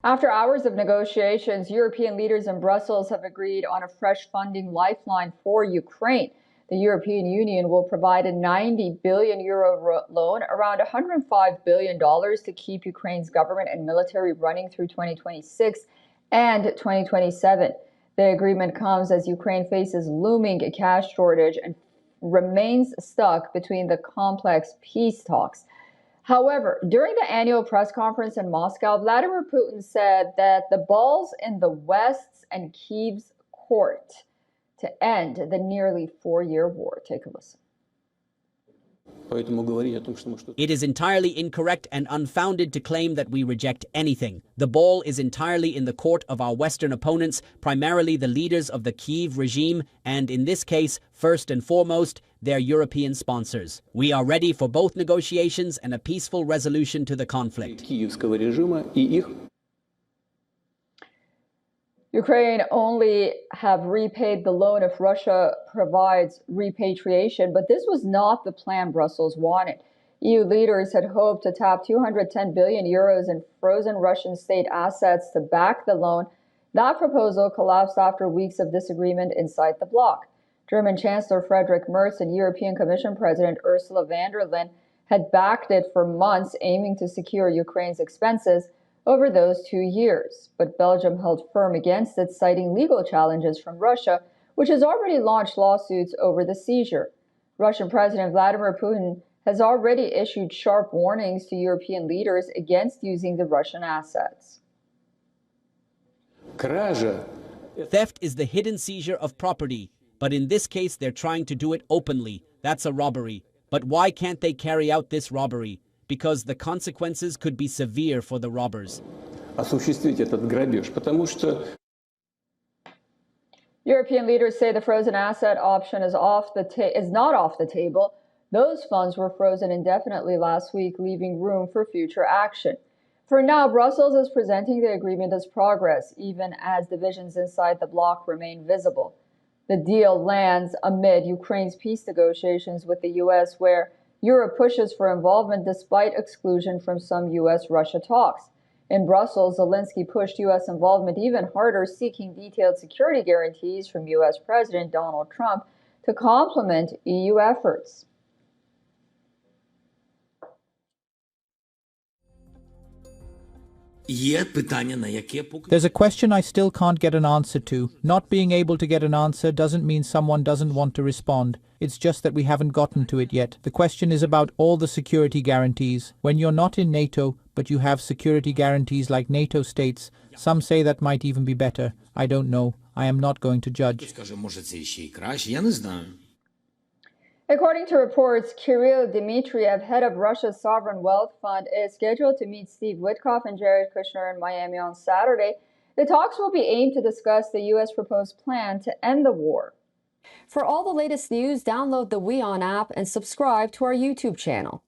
After hours of negotiations, European leaders in Brussels have agreed on a fresh funding lifeline for Ukraine. The European Union will provide a 90 billion euro loan, around $105 billion, to keep Ukraine's government and military running through 2026 and 2027. The agreement comes as Ukraine faces looming cash shortage and remains stuck between the complex peace talks. However, during the annual press conference in Moscow, Vladimir Putin said that the ball's in the West's and Kyiv's court to end the nearly 4-year war. Take a listen. It is entirely incorrect and unfounded to claim that we reject anything. The ball is entirely in the court of our Western opponents, primarily the leaders of the Kyiv regime, and in this case, first and foremost, their European sponsors. We are ready for both negotiations and a peaceful resolution to the conflict. Ukraine only have repaid the loan if Russia provides repatriation, but this was not the plan Brussels wanted. EU leaders had hoped to tap 210 billion euros in frozen Russian state assets to back the loan. That proposal collapsed after weeks of disagreement inside the bloc. German Chancellor Friedrich Merz and European Commission President Ursula von der Leyen had backed it for months, aiming to secure Ukraine's expenses over those 2 years. But Belgium held firm against it, citing legal challenges from Russia, which has already launched lawsuits over the seizure. Russian President Vladimir Putin has already issued sharp warnings to European leaders against using the Russian assets. Theft is the hidden seizure of property, but in this case they're trying to do it openly. That's a robbery. But why can't they carry out this robbery? Because the consequences could be severe for the robbers. European leaders say the frozen asset option is not off the table. Those funds were frozen indefinitely last week, leaving room for future action. For now, Brussels is presenting the agreement as progress, even as divisions inside the bloc remain visible. The deal lands amid Ukraine's peace negotiations with the U.S., where Europe pushes for involvement despite exclusion from some U.S.-Russia talks. In Brussels, Zelensky pushed U.S. involvement even harder, seeking detailed security guarantees from U.S. President Donald Trump to complement EU efforts. There's a question I still can't get an answer to. Not being able to get an answer doesn't mean someone doesn't want to respond. It's just that we haven't gotten to it yet. The question is about all the security guarantees. When you're not in NATO, but you have security guarantees like NATO states, some say that might even be better. I don't know. I am not going to judge. According to reports, Kirill Dmitriev, head of Russia's sovereign wealth fund, is scheduled to meet Steve Witkoff and Jared Kushner in Miami on Saturday. The talks will be aimed to discuss the U.S. proposed plan to end the war. For all the latest news, download the WION app and subscribe to our YouTube channel.